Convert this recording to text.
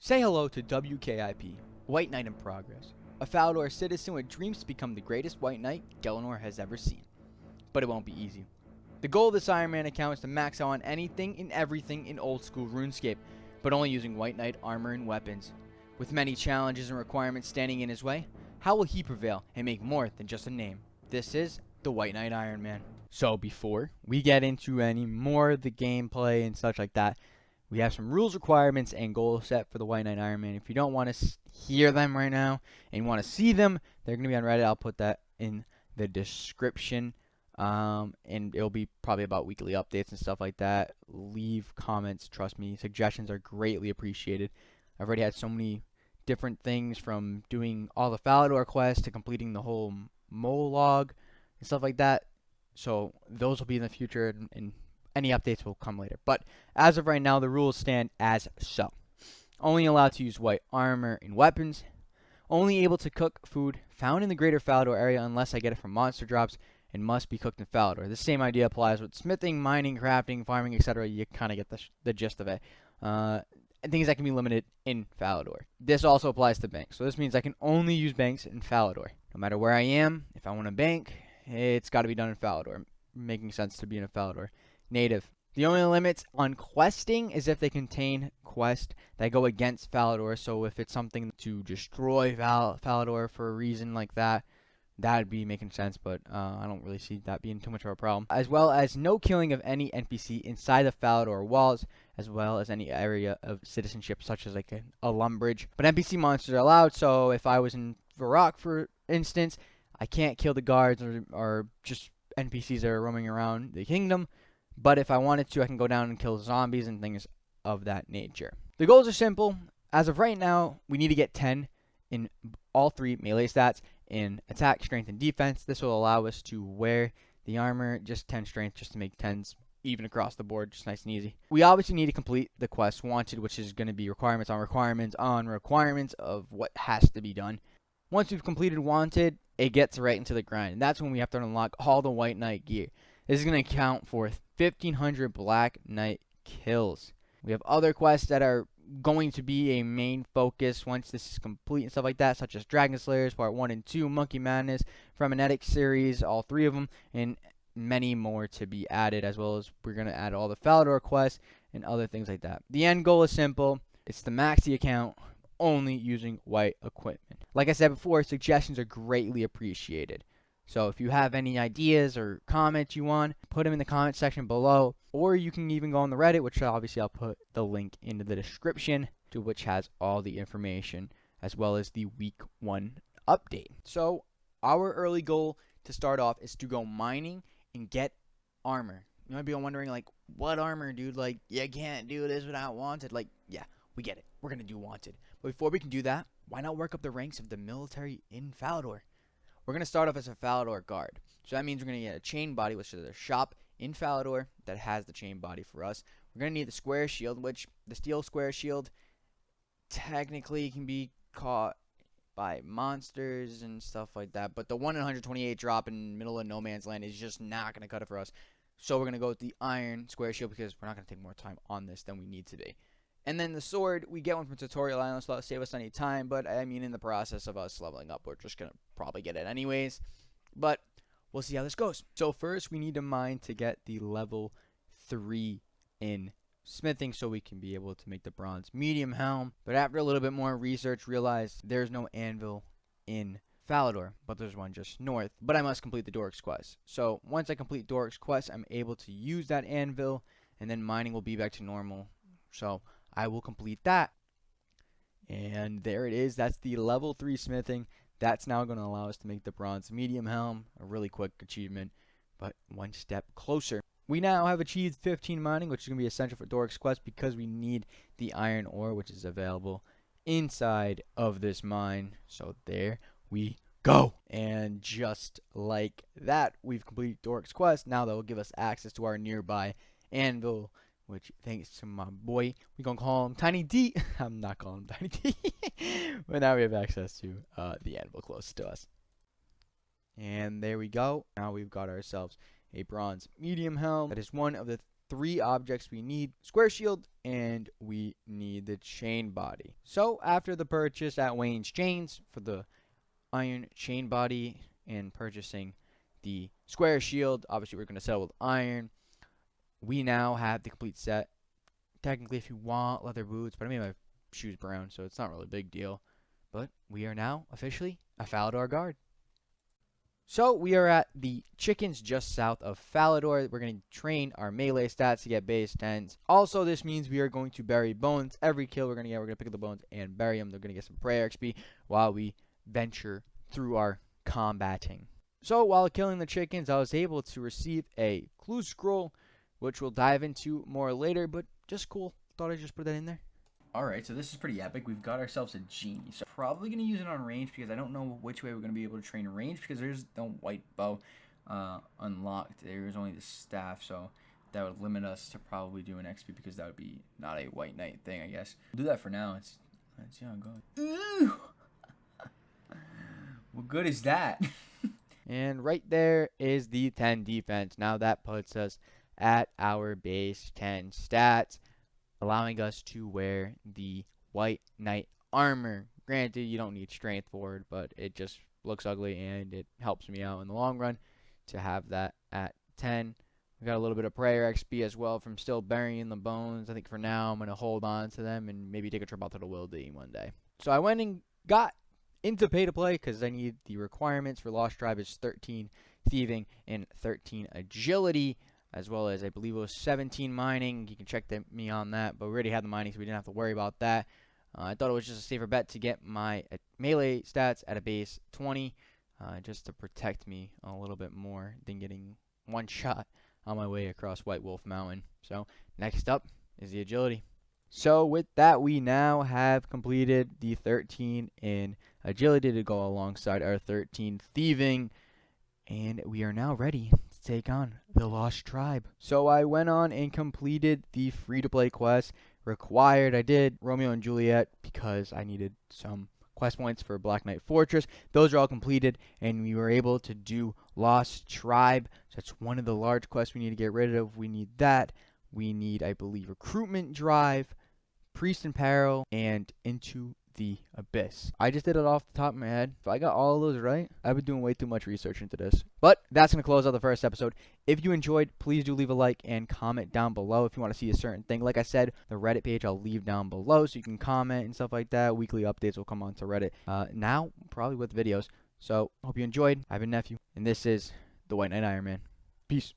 Say hello to WKIP, White Knight in progress, a Falador citizen with dreams to become the greatest White Knight Gielinor has ever seen. But it won't be easy. The goal of this Ironman account is to max out on anything and everything in old school Runescape, but only using White Knight armor and weapons. With many challenges and requirements standing in his way, how will he prevail and make more than just a name? This is the White Knight Ironman. So before we get into any more of the gameplay and such like that, we have some rules, requirements, and goals set for the White Knight Ironman. If you don't want to hear them right now and you want to see them, they're going to be on Reddit. I'll put that in the description. And it'll be probably about weekly updates and stuff like that. Leave comments, trust me. Suggestions are greatly appreciated. I've already had so many different things, from doing all the Falador quests to completing the whole mole log and stuff like that. So those will be in the future, and any updates will come later. But as of right now, the rules stand as so. Only allowed to use white armor and weapons. Only able to cook food found in the greater Falador area unless I get it from monster drops, and must be cooked in Falador. The same idea applies with smithing, mining, crafting, farming, etc. You kind of get the gist of it. And things that can be limited in Falador. This also applies to banks. So this means I can only use banks in Falador. No matter where I am, if I want a bank, it's got to be done in Falador. Making sense to be in a Falador native. The only limits on questing is if they contain quests that go against Falador. So if it's something to destroy Falador for a reason like that, that'd be making sense, but I don't really see that being too much of a problem. As well as no killing of any NPC inside the Falador walls, as well as any area of citizenship, such as like a lumbridge. But NPC monsters are allowed, so if I was in Varrock, for instance, I can't kill the guards or just NPCs that are roaming around the kingdom. But if I wanted to, I can go down and kill zombies and things of that nature. The goals are simple. As of right now, we need to get 10 in all three melee stats, in attack, strength, and defense. This will allow us to wear the armor, just 10 strength, just to make 10s even across the board, just nice and easy. We obviously need to complete the quest Wanted, which is going to be requirements on requirements on requirements of what has to be done. Once we've completed Wanted, it gets right into the grind, and that's when we have to unlock all the White Knight gear. This is going to count for 1,500 Black Knight kills. We have other quests that are going to be a main focus once this is complete and stuff like that, such as Dragon Slayers Part 1 and 2, Monkey Madness, Frenetic series, all three of them, and many more to be added, as well as we're going to add all the Falador quests and other things like that. The end goal is simple. It's to max the account only using white equipment. Like I said before, suggestions are greatly appreciated. So if you have any ideas or comments you want, put them in the comment section below. Or you can even go on the Reddit, which obviously I'll put the link into the description, to which has all the information, as well as the week 1 update. So our early goal to start off is to go mining and get armor. You might be wondering, like, what armor, dude? Like, you can't do this without Wanted. Like, yeah, we get it. We're going to do Wanted. But before we can do that, why not work up the ranks of the military in Falador? We're going to start off as a Falador guard. So that means we're going to get a chain body, which is a shop in Falador that has the chain body for us. We're going to need the square shield, which the steel square shield technically can be caught by monsters and stuff like that. But the 1 in 128 drop in the middle of no man's land is just not going to cut it for us. So we're going to go with the iron square shield, because we're not going to take more time on this than we need to be. And then the sword, we get one from Tutorial Island, so that'll save us any time. But, I mean, in the process of us leveling up, we're just going to probably get it anyways. But we'll see how this goes. So first, we need to mine to get the level 3 in smithing, so we can be able to make the bronze medium helm. But after a little bit more research, realized there's no anvil in Falador, but there's one just north. But I must complete the Doric's quest. So once I complete Doric's quest, I'm able to use that anvil, and then mining will be back to normal. So I will complete that. And there it is. That's the level 3 smithing. That's now going to allow us to make the bronze medium helm. A really quick achievement, but one step closer. We now have achieved 15 mining, which is going to be essential for Doric's quest, because we need the iron ore, which is available inside of this mine. So there we go. And just like that, we've completed Doric's quest. Now that will give us access to our nearby anvil, which, thanks to my boy, we're going to call him Tiny D. I'm not calling him Tiny D. But now we have access to the anvil close to us. And there we go. Now we've got ourselves a bronze medium helm. That is one of the 3 objects we need: square shield, and we need the chain body. So after the purchase at Wayne's Chains for the iron chain body and purchasing the square shield, obviously we're going to settle with iron. We now have the complete set. Technically, if you want leather boots, but I made my shoes brown, so it's not really a big deal. But we are now officially a Falador guard. So we are at the chickens just south of Falador. We're going to train our melee stats to get base 10s. Also, this means we are going to bury bones. Every kill we're going to pick up the bones and bury them. They're going to get some prayer XP while we venture through our combating. So while killing the chickens, I was able to receive a clue scroll, which we'll dive into more later, but just cool. Thought I'd just put that in there. Alright, so this is pretty epic. We've got ourselves a genie. So probably going to use it on range because I don't know which way we're going to be able to train range because there's no white bow unlocked. There's only the staff, so that would limit us to probably doing XP because that would be not a white knight thing, I guess. We'll do that for now. Let's see how it goes. Ooh! What good is that? And right there is the 10 defense. Now that puts us at our base 10 stats, allowing us to wear the White Knight armor. Granted, you don't need strength for it, but it just looks ugly and it helps me out in the long run to have that at 10. We got a little bit of prayer XP as well from still burying the bones. I think for now I'm going to hold on to them and maybe take a trip out to the Wildy one day. So I went and got into pay to play because I need the requirements for Lost Tribe is 13 thieving and 13 agility, as well as I believe it was 17 mining. You can check me on that, but we already had the mining, so we didn't have to worry about that. I thought it was just a safer bet to get my melee stats at a base 20, just to protect me a little bit more than getting one shot on my way across White Wolf Mountain. So next up is the agility. So with that, we now have completed the 13 in agility to go alongside our 13 thieving, and we are now ready to take on the Lost Tribe. So I went on and completed the free-to-play quest required. I did Romeo and Juliet because I needed some quest points for Black Knight Fortress. Those are all completed, and we were able to do Lost Tribe. So that's one of the large quests we need to get rid of. We need that. We need, I believe, Recruitment Drive, Priest in Peril, and Into the Abyss. I just did it off the top of my head. If I got all of those right, I've been doing way too much research into this. But that's going to close out the first episode. If you enjoyed, please do leave a like and comment down below if you want to see a certain thing. Like I said, the Reddit page I'll leave down below so you can comment and stuff like that. Weekly updates will come onto Reddit now, probably with videos. So hope you enjoyed. I've been Nefyu, and this is the White Knight Ironman. Peace.